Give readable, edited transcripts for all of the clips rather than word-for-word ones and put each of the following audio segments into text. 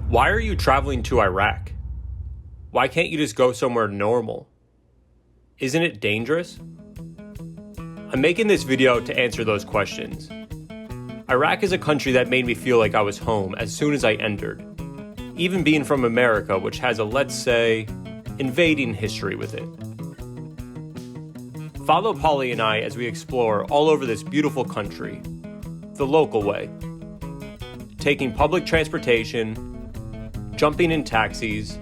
Why are you traveling to Iraq? Why can't you just go somewhere normal? Isn't it dangerous? I'm making this video to answer those questions. Iraq is a country that made me feel like I was home as soon as I entered, even being from America, which has a, let's say, invading history with it. Follow Polly and I as we explore all over this beautiful country, the local way, taking public transportation, jumping in taxis,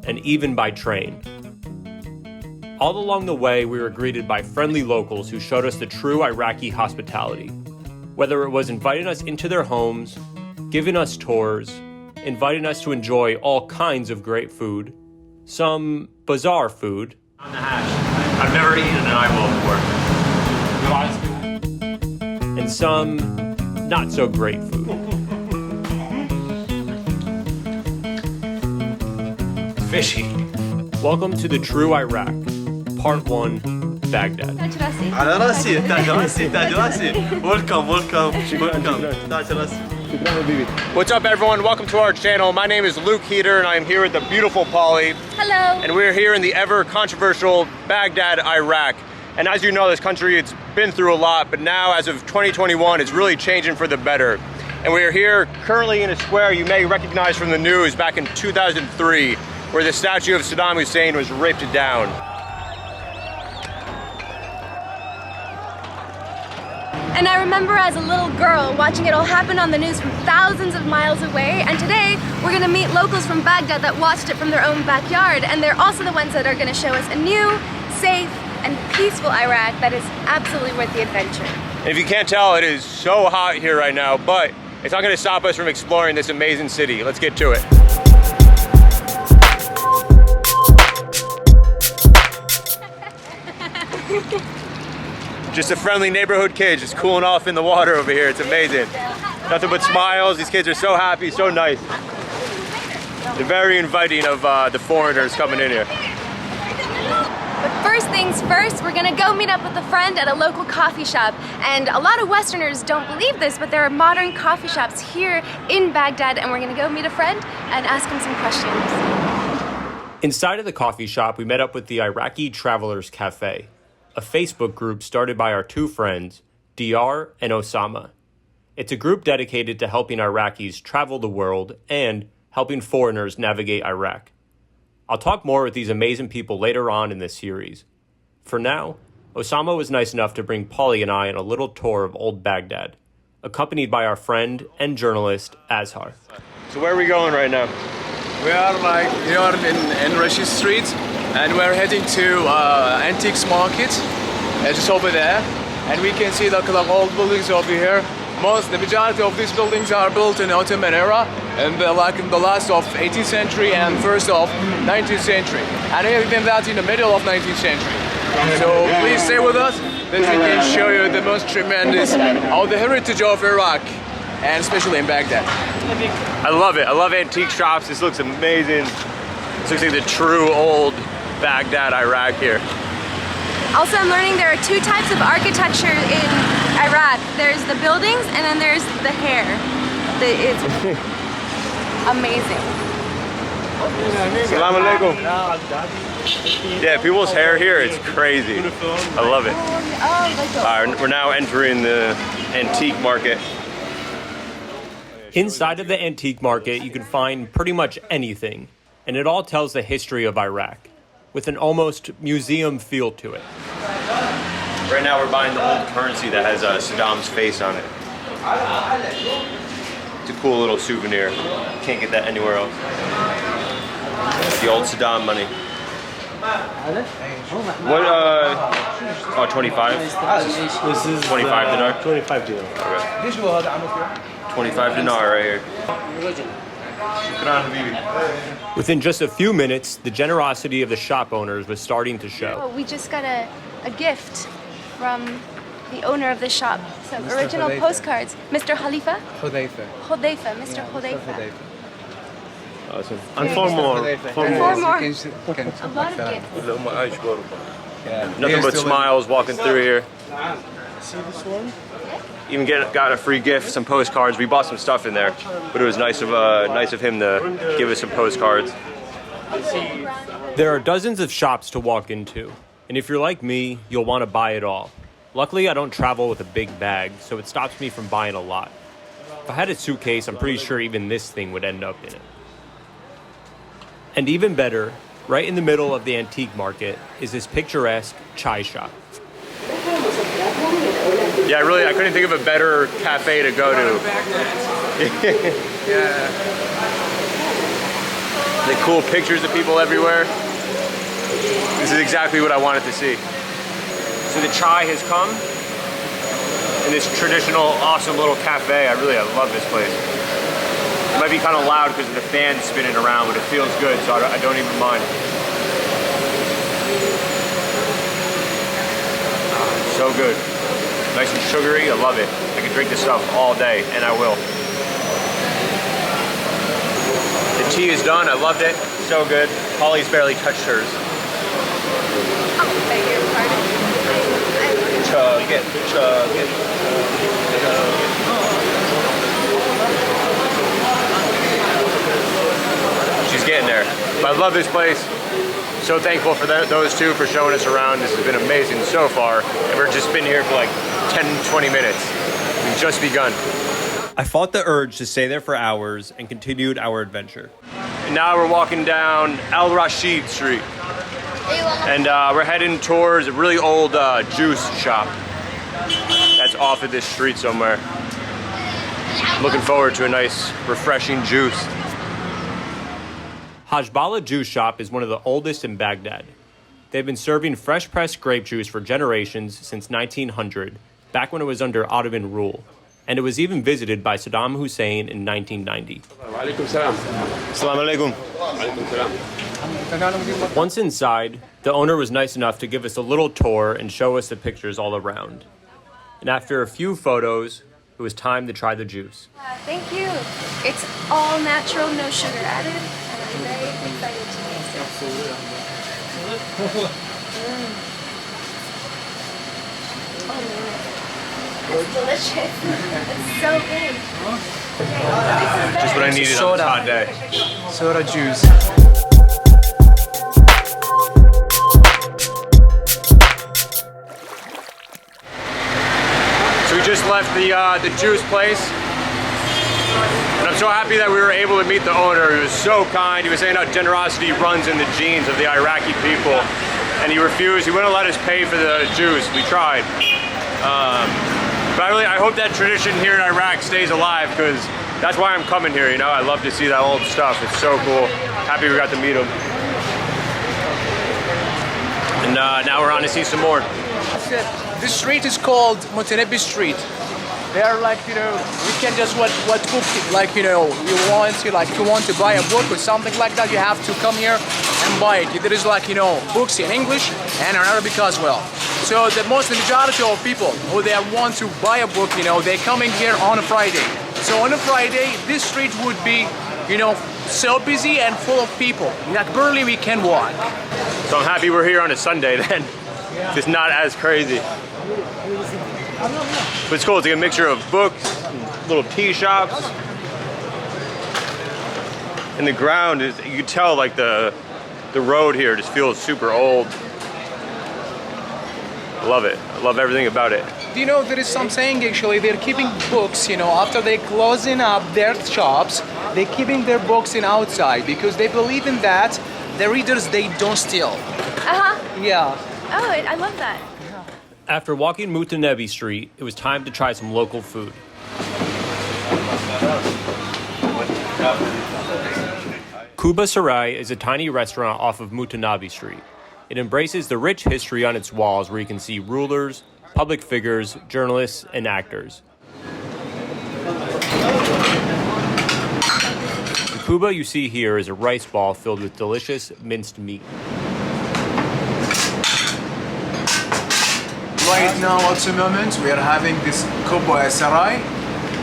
and even by train. All along the way, we were greeted by friendly locals who showed us the true Iraqi hospitality, whether it was inviting us into their homes, giving us tours, inviting us to enjoy all kinds of great food, some Bazaar food, On the hash. I've never eaten an eyeball before. and some not so great food. Fishy. Welcome to the True Iraq, Part 1, Baghdad. على راسي تاج راسي تاج راسي. Welcome. تاج راسي. What's up, everyone? Welcome to our channel. My name is Luke Heater, and I am here with the beautiful Polly. Hello. And we're here in the ever controversial Baghdad, Iraq. And as you know, this country, it's been through a lot, but now as of 2021, it's really changing for the better. And we are here currently in a square you may recognize from the news back in 2003, where the statue of Saddam Hussein was ripped down. And I remember as a little girl watching it all happen on the news from thousands of miles away. And today we're gonna meet locals from Baghdad that watched it from their own backyard. And they're also the ones that are gonna show us a new, safe, and peaceful Iraq that is absolutely worth the adventure. And if you can't tell, it is so hot here right now, but it's not gonna stop us from exploring this amazing city. Let's get to it. Just a friendly neighborhood kid just cooling off in the water over here. It's amazing. Nothing but smiles. These kids are so happy, so nice. They're very inviting of the foreigners coming in here. But first things first, we're gonna go meet up with a friend at a local coffee shop. And a lot of Westerners don't believe this, but there are modern coffee shops here in Baghdad, and we're gonna go meet a friend and ask him some questions. Inside of the coffee shop, we met up with the Iraqi Travelers Cafe, a Facebook group started by our two friends, Diyar and Osama. It's a group dedicated to helping Iraqis travel the world and helping foreigners navigate Iraq. I'll talk more with these amazing people later on in this series. For now, Osama was nice enough to bring Polly and I on a little tour of old Baghdad, accompanied by our friend and journalist, Azhar. So where are we going right now? We are in Montaigne Street, and we're heading to Antiques Market, just over there. And we can see the old buildings over here. The majority of these buildings are built in the Ottoman era, and like in the last of 18th century and first of 19th century. And everything that's in the middle of 19th century. So please stay with us, that we can show you the most tremendous of the heritage of Iraq, and especially in Baghdad. I love it. I love antique shops. This looks amazing. This looks like the true old Baghdad, Iraq here. Also, I'm learning there are two types of architecture in Iraq. There's the buildings, and then there's the hair. It's amazing. Assalamu alaikum. Yeah, people's hair here, it's crazy. I love it. We're now entering the antique market. Inside of the antique market, you can find pretty much anything, and it all tells the history of Iraq, with an almost museum feel to it. Right now we're buying the old currency that has Saddam's face on it. It's a cool little souvenir. Can't get that anywhere else. The old Saddam money. What, 25? This is 25 dinar? 25 dinar. Okay. 25 dinar right here. Within just a few minutes, the generosity of the shop owners was starting to show. Oh, we just got a gift from the owner of the shop. Some Mr. original Hudayfa. postcards. Mr. Khalifa? Hudayfa. Hudayfa, Mr. Hudayfa. Awesome. And four more. Four more. A lot of gifts. Nothing but smiles walking through here. See this one? Even got a free gift, some postcards. We bought some stuff in there, but it was nice of him to give us some postcards. There are dozens of shops to walk into, and if you're like me, you'll want to buy it all. Luckily, I don't travel with a big bag, so it stops me from buying a lot. If I had a suitcase, I'm pretty sure even this thing would end up in it. And even better, right in the middle of the antique market is this picturesque chai shop. Yeah, really, I couldn't think of a better cafe to go to. Yeah. The cool pictures of people everywhere. This is exactly what I wanted to see. So the chai has come in this traditional, awesome little cafe. I love this place. It might be kind of loud because of the fan spinning around, but it feels good, so I don't even mind. So good. Nice and sugary, I love it. I can drink this stuff all day, and I will. The tea is done, I loved it. So good. Holly's barely touched hers. Oh, beg your pardon. Chug it, chug it. She's getting there. But I love this place. So thankful for those two for showing us around. This has been amazing so far. And we've just been here for like 10, 20 minutes. We've just begun. I fought the urge to stay there for hours and continued our adventure. And now we're walking down Al-Rashid Street. And we're heading towards a really old juice shop that's off of this street somewhere. Looking forward to a nice, refreshing juice. Jabbala Juice Shop is one of the oldest in Baghdad. They've been serving fresh pressed grape juice for generations since 1900, back when it was under Ottoman rule. And it was even visited by Saddam Hussein in 1990. Assalamu alaikum. Once inside, the owner was nice enough to give us a little tour and show us the pictures all around. And after a few photos, it was time to try the juice. Thank you. It's all natural, no sugar added. I'm very excited to taste it. Oh man, it's delicious. It's so good. Just what I needed on this hot day. Soda juice. So we just left the juice place. And I'm so happy that we were able to meet the owner. He was so kind. He was saying how generosity runs in the genes of the Iraqi people. And he refused. He wouldn't let us pay for the juice. We tried. But I hope that tradition here in Iraq stays alive, because that's why I'm coming here, you know? I love to see that old stuff. It's so cool. Happy we got to meet him. And now we're on to see some more. This street is called Montaigne Street. They are like, you know, you can just what book, like, you know, you want to buy a book or something like that, you have to come here and buy it. There is like, you know, books in English and in Arabic as well. So the majority of people who they want to buy a book, you know, they're coming here on a Friday. So on a Friday, this street would be, you know, so busy and full of people. Like barely we can walk. So I'm happy we're here on a Sunday then. It's not as crazy. But it's cool, it's like a mixture of books, little tea shops. And the ground is, you can tell like the road here just feels super old. I love it. I love everything about it. Do you know there is some saying actually, they're keeping books, you know, after they closing up their shops, they're keeping their books in outside because they believe in that the readers, they don't steal. Uh-huh. Yeah. Oh, I love that. After walking Montaigne Street, it was time to try some local food. Kuba Sarai is a tiny restaurant off of Montaigne Street. It embraces the rich history on its walls where you can see rulers, public figures, journalists, and actors. The Kuba you see here is a rice ball filled with delicious minced meat. Right now at the moment we are having this Kuba Sarai.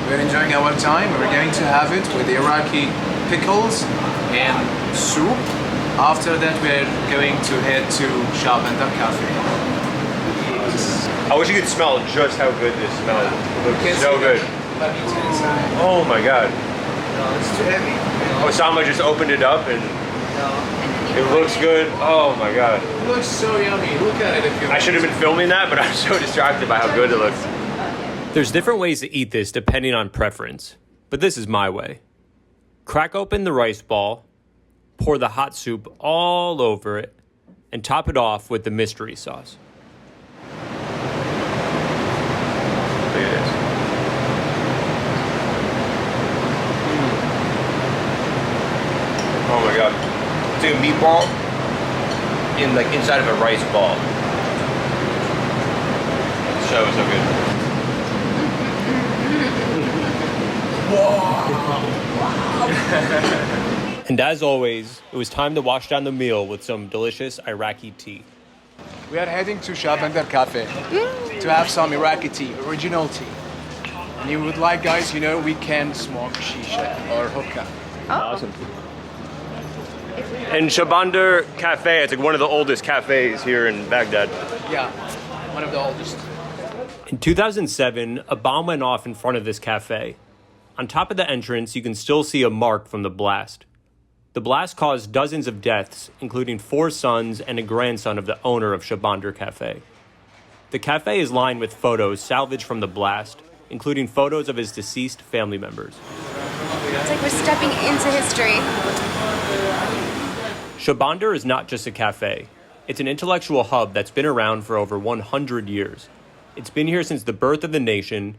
We're enjoying our time. We're going to have it with the Iraqi pickles and soup. After that, we're going to head to Chabandre Cafe. I wish you could smell just how good this smells. It looks so good. Let me turn inside. Oh my god. No, it's too heavy. Osama just opened it up and it looks good. Oh my god. It looks so yummy. Look at it if you I should have been filming that, but I'm so distracted by how good it looks. There's different ways to eat this depending on preference, but this is my way. Crack open the rice ball, pour the hot soup all over it, and top it off with the mystery sauce. Look at this. Oh my god. It's like a meatball inside of a rice ball. So good. And as always, it was time to wash down the meal with some delicious Iraqi tea. We are heading to Chabandre Cafe to have some Iraqi tea, original tea. And you would like, guys, you know, we can smoke shisha or hookah. Awesome. And Chabandre Cafe, it's like one of the oldest cafes here in Baghdad. Yeah, one of the oldest. In 2007, a bomb went off in front of this cafe. On top of the entrance, you can still see a mark from the blast. The blast caused dozens of deaths, including 4 sons and a grandson of the owner of Chabandre Cafe. The cafe is lined with photos salvaged from the blast, including photos of his deceased family members. It's like we're stepping into history. Chabandre is not just a cafe. It's an intellectual hub that's been around for over 100 years. It's been here since the birth of the nation,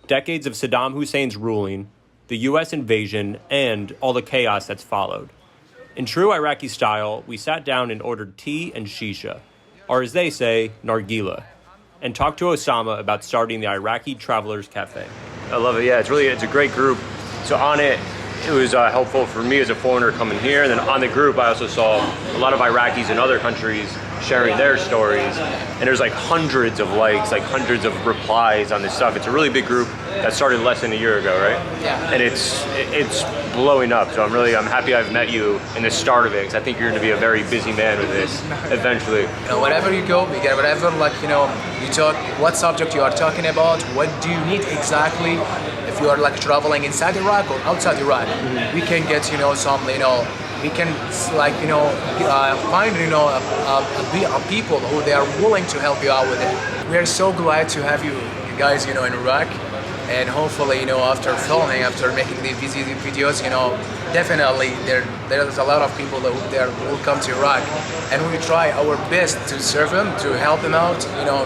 decades of Saddam Hussein's ruling, the U.S. invasion, and all the chaos that's followed. In true Iraqi style, we sat down and ordered tea and shisha, or as they say, nargila, and talked to Osama about starting the Iraqi Travelers Cafe. I love it. Yeah, it's a great group. So on it was helpful for me as a foreigner coming here. And then on the group, I also saw a lot of Iraqis in other countries sharing their stories. And there's like hundreds of likes, like hundreds of replies on this stuff. It's a really big group that started less than a year ago, right? Yeah. And it's blowing up. So I'm happy I've met you in the start of it, because I think you're going to be a very busy man with this eventually. You know, wherever you go, we get whatever, like, you know, you talk, what subject you are talking about, what do you need exactly. If you are like traveling inside Iraq or outside Iraq, we can get, you know, some, you know, we can like, you know, find, you know, people who they are willing to help you out with it. We are so glad to have you guys, you know, in Iraq, and hopefully, you know, after filming, after making these videos, you know, definitely there's a lot of people that will come to Iraq, and we try our best to serve them, to help them out, you know,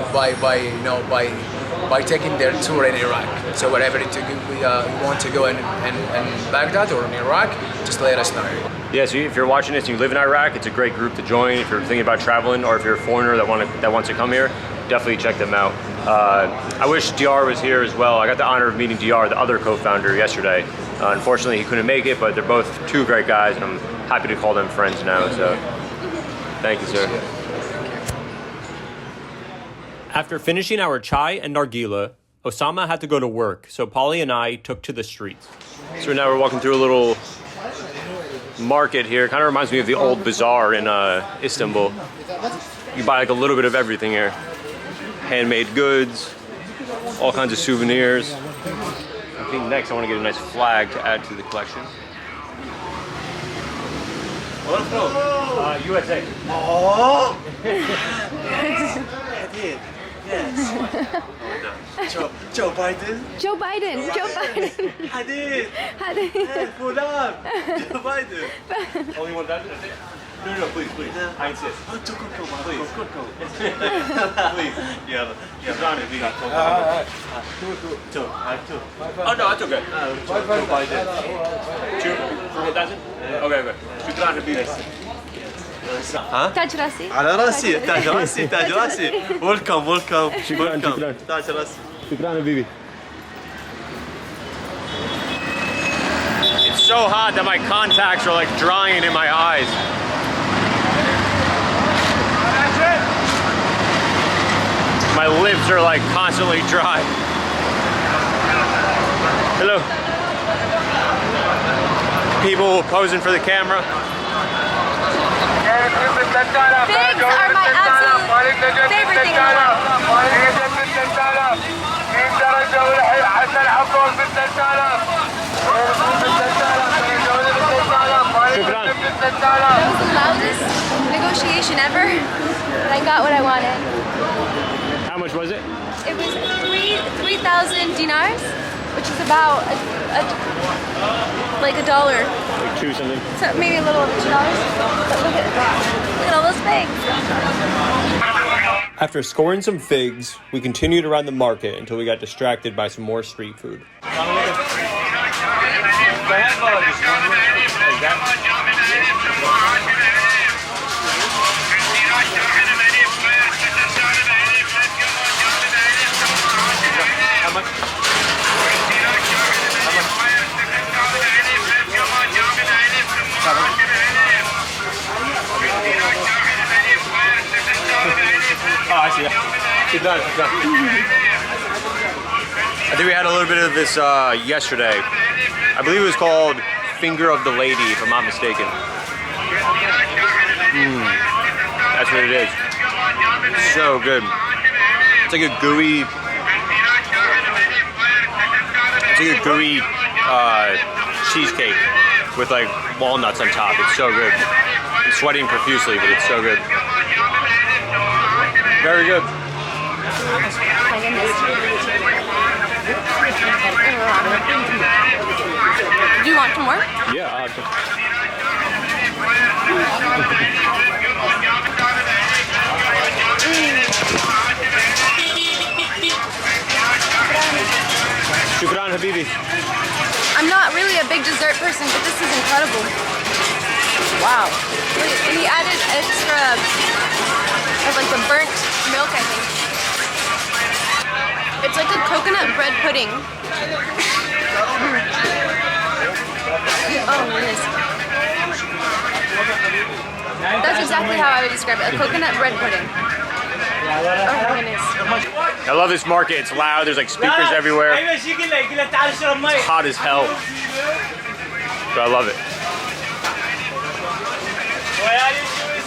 by taking their tour in Iraq. So wherever you want to go in Baghdad or in Iraq, just let us know. Yeah, so if you're watching this and you live in Iraq, it's a great group to join. If you're thinking about traveling, or if you're a foreigner that wants to come here, definitely check them out. I wish DR was here as well. I got the honor of meeting DR, the other co-founder, yesterday. Unfortunately, he couldn't make it, but they're both 2 great guys, and I'm happy to call them friends now. So, thank you, sir. After finishing our chai and nargila, Osama had to go to work, so Polly and I took to the streets. So now we're walking through a little market here. Kind of reminds me of the old Bazaar in Istanbul. You buy like a little bit of everything here. Handmade goods, all kinds of souvenirs. I think next I want to get a nice flag to add to the collection. USA. Oh! I did. Yes. Joe Biden. Joe Biden. Joe Biden. I did. Hey, pull up. Joe Biden. Only one dozen? That's it? No, please. I insist. Oh, go. Please. Go. Please. Yeah. Two. Oh, no, that's okay. Joe Biden. 2 for 1,000? Okay. شكرا حبيبي. تاج راسي. على راسي. تاج راسي. Welcome. شكرا. تاج راسي. شكرا حبيبي. It's so hot that my contacts are like drying in my eyes. My lips are like constantly dry. Hello. people posing for the camera. Figs are my absolute favorite thing in the That was the loudest negotiation ever, but I got what I wanted. How much was it? It was 3,000 dinars, which is about like $1. Like two something. So maybe a little over $2. But look at all those figs. After scoring some figs, we continued around the market until we got distracted by some more street food. Oh, I see that. Good done. I think we had a little bit of this yesterday. I believe it was called Finger of the Lady, if I'm not mistaken. That's what it is. So good. It's like a gooey. It's like a gooey cheesecake with like walnuts on top. It's so good. I'm sweating profusely, but it's so good. Very good. Do you want some more? Yeah, I'll have some. Shukran, Habibi. I'm not really a big dessert person, but this is incredible. Wow. And he added extra of like the burnt milk, I think. It's like a coconut bread pudding. Oh, goodness. That's exactly how I would describe it, a coconut bread pudding. Oh my goodness. I love this market. It's loud. There's like speakers everywhere. It's hot as hell. But I love it.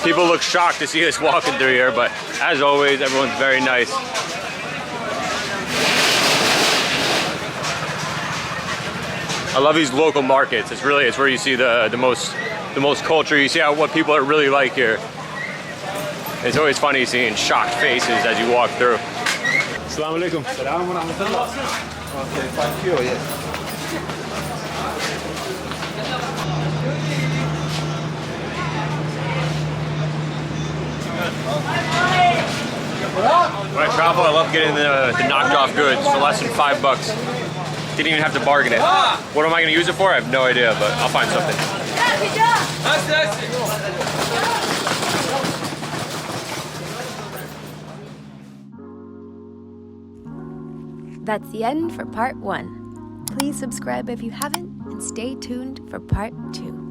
People look shocked to see us walking through here, but as always, everyone's very nice. I love these local markets. It's where you see the most culture. You see what people are really like here. It's always funny seeing shocked faces as you walk through. Assalamu alaikum. Assalamu alaikum. Okay, thank you. Yes. When I travel, I love getting the knocked off goods for less than $5. Didn't even have to bargain it. What am I going to use it for? I have no idea, but I'll find something. That's the end for part 1. Please subscribe if you haven't, and stay tuned for part 2.